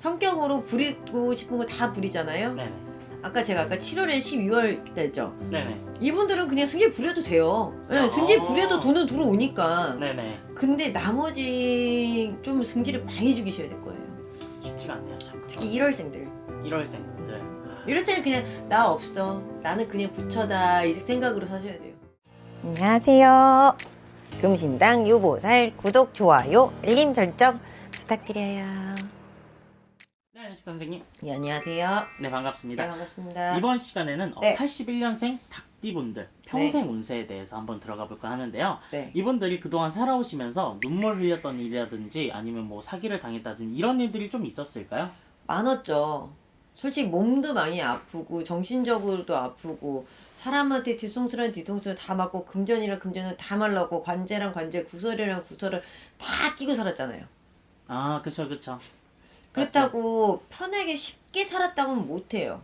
성격으로 부리고 싶은 거 다 부리잖아요. 네네. 제가 아까 7월에 12월 때죠. 네네. 이분들은 그냥 승질 부려도 돼요. 네, 승질 부려도 돈은 들어오니까. 네네. 근데 나머지 좀 승질을 많이 죽이셔야 될 거예요. 쉽지가 않네요, 참. 특히 1월생들. 1월생들. 1월생은 그냥 나 없어. 나는 그냥 부처다. 이 생각으로 사셔야 돼요. 안녕하세요. 금신당 유보살 구독, 좋아요, 알림 설정 부탁드려요. 네, 안녕하십니까 선생님. 네, 안녕하세요. 네, 반갑습니다. 네, 반갑습니다. 이번 시간에는 네. 81년생 닭띠분들 평생 운세에 대해서 한번 들어가 볼까 하는데요. 네. 이분들이 그동안 살아오시면서 눈물 흘렸던 일이라든지 아니면 뭐 사기를 당했다든지 이런 일들이 좀 있었을까요? 많았죠. 솔직히 몸도 많이 아프고 정신적으로도 아프고 사람한테 뒤통수랑 뒤통수 다 맞고 금전이랑 금전은 다 말랐고 관제랑 관제 구설이랑 구설을 다 끼고 살았잖아요. 아, 그쵸, 그쵸. 그렇다고 편하게 쉽게 살았다고는 못해요.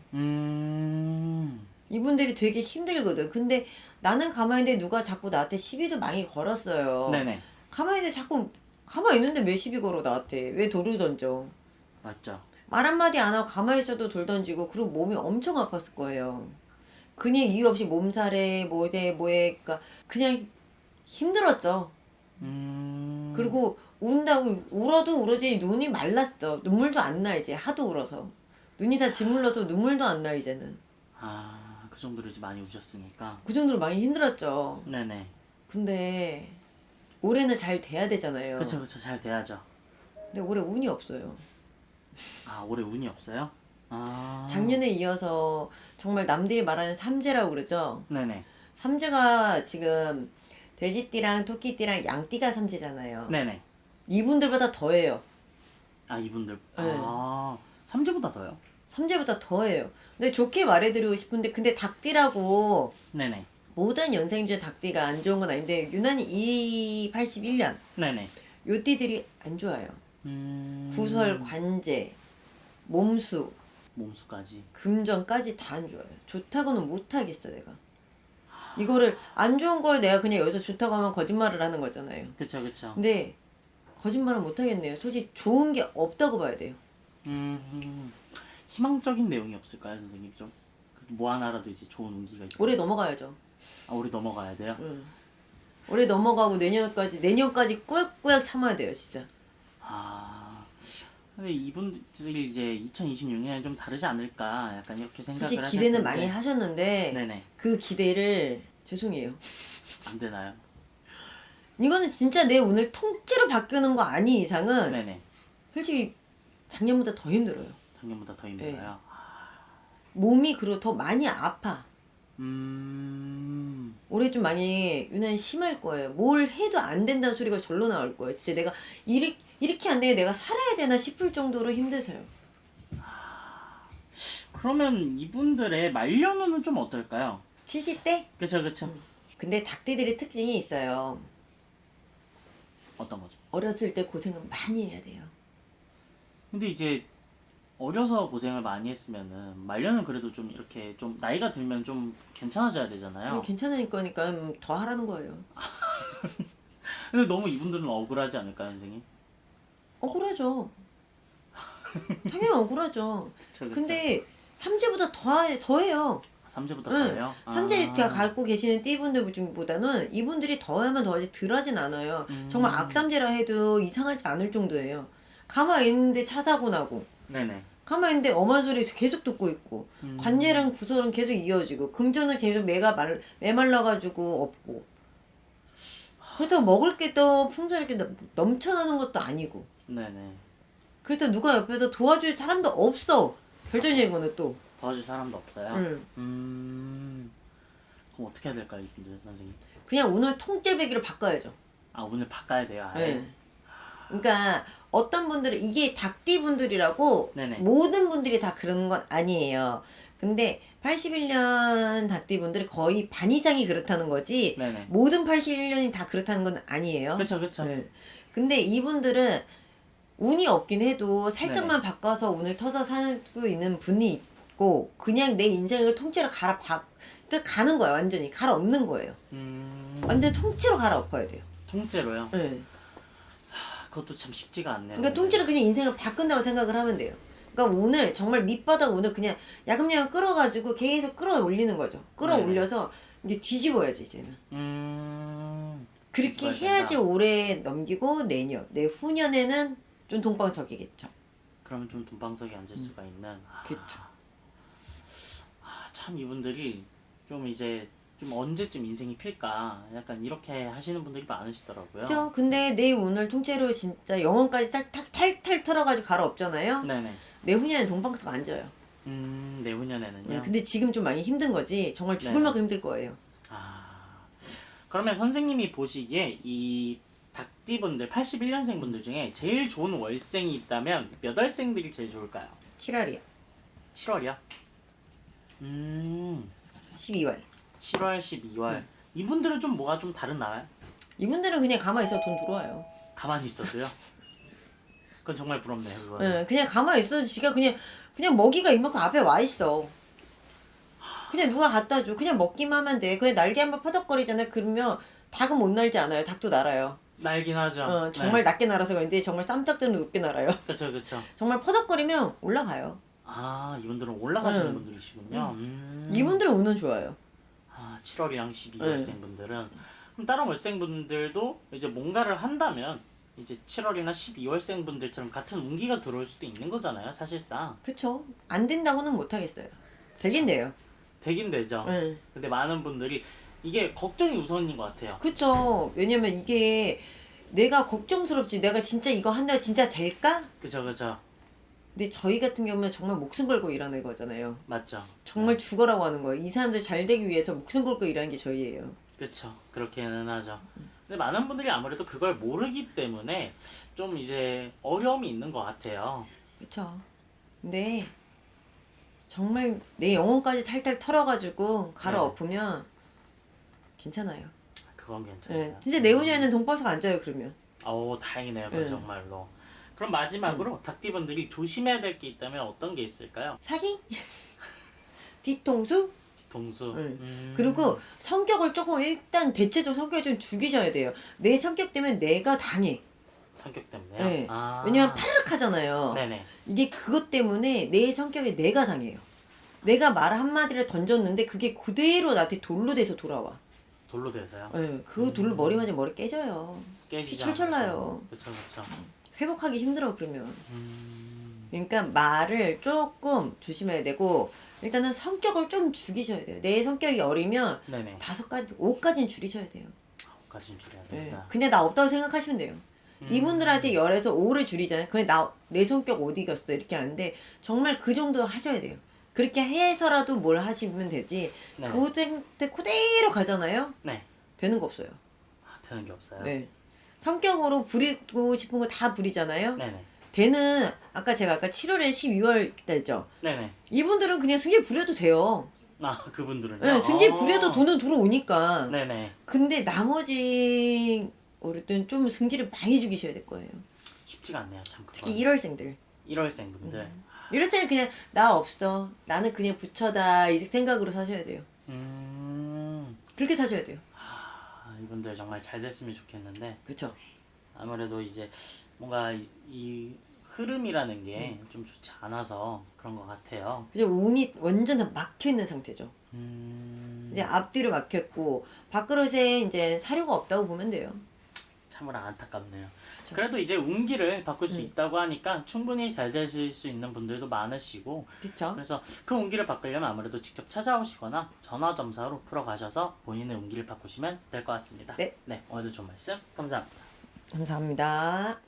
이분들이 되게 힘들거든. 근데 나는 가만히 있는데 누가 자꾸 나한테 시비도 많이 걸었어요. 네네. 가만히 있는데 자꾸 가만히 있는데 왜 시비 걸어 나한테. 왜 돌을 던져. 맞죠. 말 한마디 안 하고 가만히 있어도 돌 던지고 그리고 몸이 엄청 아팠을 거예요. 그냥 이유 없이 몸살에 뭐래 뭐해 그러니까 그냥 힘들었죠. 그리고 운다고 울어도 울어지 눈이 말랐어. 눈물도 안 나 이제 하도 울어서. 눈이 다 짓물러도 눈물도 안 나 이제는. 아, 그 정도로 이제 많이 우셨으니까. 그 정도로 많이 힘들었죠. 네네. 근데 올해는 잘 돼야 되잖아요. 그쵸, 그쵸. 잘 돼야죠. 근데 올해 운이 없어요. 아, 올해 운이 없어요? 아. 작년에 이어서 정말 남들이 말하는 삼재라고 그러죠. 네네. 삼재가 지금 돼지띠랑 토끼띠랑 양띠가 삼재잖아요. 네네. 이분들보다 더해요. 아, 이분들. 네. 아, 3주보다 더요? 삼재보다 더해요. 근데 좋게 말해드리고 싶은데 근데 닭띠라고 네네. 모든 연생 중에 닭띠가 안 좋은 건 아닌데 유난히 이 81년 네네. 요 띠들이 안 좋아요. 구설, 관제, 몸수, 몸수까지. 금전까지 다 안 좋아요. 좋다고는 못하겠어 내가. 이거를 안 좋은 걸 내가 그냥 여기서 좋다고 하면 거짓말을 하는 거잖아요. 그쵸, 그쵸. 근데 거짓말은 못하겠네요. 솔직히 좋은 게 없다고 봐야 돼요. 희망적인 내용이 없을까요, 선생님? 좀. 뭐 하나라도 이제 좋은 운기가 있고. 올해 넘어가야죠. 아, 올해 넘어가야 돼요? 올해 넘어가고 내년까지 꾸역꾸역 참아야 돼요 진짜. 아. 근데 이분들이 이제 2026년에 좀 다르지 않을까 약간 이렇게 생각을 솔직히 하셨는데. 기대는 많이 하셨는데 네네. 그 기대를 죄송해요. 안 되나요? 이거는 진짜 내 운을 통째로 바꾸는 거 아닌 이상은 네네. 솔직히 작년보다 더 힘들어요. 작년보다 더 힘들어요? 몸이 그리고 더 많이 아파. 음. 올해 좀 많이 유난히 심할 거예요. 뭘 해도 안 된다는 소리가 절로 나올 거예요. 진짜 내가 이렇게 안 돼. 내가 살아야 되나 싶을 정도로 힘드세요. 그러면 이분들의 말년운은 좀 어떨까요? 70대? 그쵸, 그쵸. 근데 닭띠들의 특징이 있어요. 어떤 거죠? 어렸을 때 고생을 많이 해야 돼요. 근데 이제 어려서 고생을 많이 했으면은 말년은 그래도 좀 이렇게 좀 나이가 들면 좀 괜찮아져야 되잖아요. 괜찮을 거니까 더 하라는 거예요. 근데 너무 이분들은 억울하지 않을까요, 선생님? 억울하죠. 당연히 억울하죠. 그쵸, 그쵸. 근데 삼재보다 더해요. 3제보다 응. 더해요? 삼재 갖고 계시는 띠분들 중보다는 이분들이 더하면 더하지 덜하진 않아요. 정말 악삼재라 해도 이상하지 않을 정도예요. 가만히 있는데 차 사고 나고 네네. 가만히 있는데 엄한 소리 계속 듣고 있고 관제랑 구설은 계속 이어지고 금전은 계속 메말라가지고 없고 그렇다고 먹을 게 또 풍전이 이렇게 넘쳐나는 것도 아니고 네네. 그렇다고 누가 옆에서 도와줄 사람도 없어. 결정적인 거는 또 도와줄 사람도 없어요? 응. 그럼 어떻게 해야 될까요, 이분들 선생님? 그냥 운을 통째배기로 바꿔야죠. 아, 오늘 바꿔야 돼요, 아예? 네. 그러니까 어떤 분들은 이게 닭띠 분들이라고 네네. 모든 분들이 다 그런 건 아니에요. 근데 81년 닭띠 분들이 거의 반 이상이 그렇다는 거지 네네. 모든 81년이 다 그렇다는 건 아니에요. 그쵸, 그쵸. 네. 근데 이분들은 운이 없긴 해도 살짝만 바꿔서 운을 터서 살고 있는 분이 있고 그냥 내 인생을 통째로 그러니까 가는 거야. 완전히 갈아엎는 거예요. 완전 통째로 갈아엎어야 돼요. 통째로요? 네. 그것도 참 쉽지가 않네요. 그러니까 통째로 그냥 인생을 바꾼다고 생각을 하면 돼요. 그러니까 운을 정말 밑바닥 운을 그냥 야금야금 끌어가지고 계속 끌어올리는 거죠. 끌어올려서 이제 뒤집어야지 이제는. 그렇게 뒤집어야 해야지 된다. 올해 넘기고 내후년에는 좀 동방석이겠죠. 그러면 좀 돈방석에 앉을 수가 있는. 그쵸. 참 이분들이 좀 이제 좀 언제쯤 인생이 필까 약간 이렇게 하시는 분들이 많으시더라고요. 그죠? 근데 내 운을 통째로 진짜 영혼까지 탈탈 털어가지고 갈아엎잖아요. 네네. 내후년에 동방석 앉아요. 내후년에는요. 근데 지금 좀 많이 힘든 거지. 정말 죽을 네. 만큼 힘들 거예요. 그러면 선생님이 보시기에 이 닭띠분들 81년생 분들 중에 제일 좋은 월생이 있다면 몇 월생들이 제일 좋을까요? 7월이요. 7월이요? 12월. 7월, 12월. 이분들은 좀 뭐가 좀 다르나요? 이분들은 그냥 가만히 있어도 돈 들어와요. 가만히 있어도요? 그건 정말 부럽네요. 그거는. 그냥 가만히 있어도 지가 그냥 먹이가 이만큼 앞에 와 있어. 그냥 누가 갖다 줘. 그냥 먹기만 하면 돼. 그냥 날개 한번 퍼덕거리잖아요. 그러면 닭은 못 날지 않아요. 닭도 날아요. 날긴 하죠. 정말 낮게 날아서 그런데 정말 쌈딱들은 높게 날아요. 그렇죠, 그렇죠. 정말 퍼덕거리면 올라가요. 이분들은 올라가시는 분들이시군요. 이분들은 운은 좋아요. 7월이랑 12월생 분들은 그럼 다른 월생 분들도 이제 뭔가를 한다면 이제 7월이나 12월생 분들처럼 같은 운기가 들어올 수도 있는 거잖아요, 사실상. 그쵸. 안 된다고는 못하겠어요. 되긴 돼요. 되긴 되죠. 근데 많은 분들이 이게 걱정이 우선인 것 같아요. 그쵸. 왜냐면 이게 내가 걱정스럽지. 내가 진짜 이거 한다고 진짜 될까? 그죠, 그죠. 근데 저희 같은 경우는 정말 목숨 걸고 일하는 거잖아요. 맞죠. 정말 죽어라고 하는 거예요. 이 사람들 잘 되기 위해서 목숨 걸고 일하는 게 저희예요. 그렇죠. 그렇게는 하죠. 근데 많은 분들이 아무래도 그걸 모르기 때문에 좀 이제 어려움이 있는 것 같아요. 그쵸. 근데 정말 내 영혼까지 탈탈 털어가지고 갈아엎으면 괜찮아요. 그건 괜찮아요. 진짜 내후년에는 동방석 앉아요 그러면. 다행이네요. 그건 정말로. 그럼 마지막으로 닭띠분들이 조심해야 될 게 있다면 어떤 게 있을까요? 사기? 뒤통수? 동수. 그리고 성격을 조금 일단 대체적으로 성격을 좀 죽이셔야 돼요. 내 성격 때문에 내가 당해. 성격 때문에요? 네. 왜냐면 파르륵하잖아요. 네네. 이게 그것 때문에 내 성격에 내가 당해요. 내가 말 한마디를 던졌는데 그게 그대로 나한테 돌로 돼서 돌아와. 돌로 돼서요? 그 돌로 머리 맞으면 머리 깨져요. 깨지지 피 철철 나요. 그쵸, 그쵸. 회복하기 힘들어 그러면. 그러니까 말을 조금 조심해야 되고 일단은 성격을 좀 죽이셔야 돼요. 내 성격이 어리면 네네. 5가지, 5까지는 줄이셔야 돼요. 까지는 줄여야 네. 된다. 그냥 나 없다고 생각하시면 돼요. 이분들한테 10에서 5를 줄이잖아요. 그냥 내 성격 어디 갔어 이렇게 하는데 정말 그 정도 하셔야 돼요. 그렇게 해서라도 뭘 하시면 되지. 네. 그때 그대로 가잖아요. 네. 되는 거 없어요. 되는 게 없어요? 네. 성격으로 부리고 싶은 거 다 부리잖아요. 네네. 걔는 아까 7월에 12월 때죠. 네네. 이분들은 그냥 승질 부려도 돼요. 그분들은요? 네, 승질 부려도 돈은 들어오니까. 네네. 근데 나머지 어쨌든 좀 승질을 많이 죽이셔야 될 거예요. 쉽지가 않네요, 참. 특히 1월생들. 1월생 분들. 1월생은 그냥 나 없어. 나는 그냥 부처다. 이 생각으로 사셔야 돼요. 그렇게 사셔야 돼요. 이분들 정말 잘 됐으면 좋겠는데 그쵸? 아무래도 이제 뭔가 이 흐름이라는 게 좀 좋지 않아서 그런 것 같아요. 이제 운이 완전 다 막혀있는 상태죠. 이제 앞뒤로 막혔고 밥그릇에 이제 사료가 없다고 보면 돼요. 참으로 안타깝네요. 그래도 이제 운기를 바꿀 수 있다고 하니까 충분히 잘 되실 수 있는 분들도 많으시고 그쵸? 그래서 그 운기를 바꾸려면 아무래도 직접 찾아오시거나 전화점사로 풀어가셔서 본인의 운기를 바꾸시면 될 것 같습니다. 네. 오늘도 좋은 말씀 감사합니다. 감사합니다.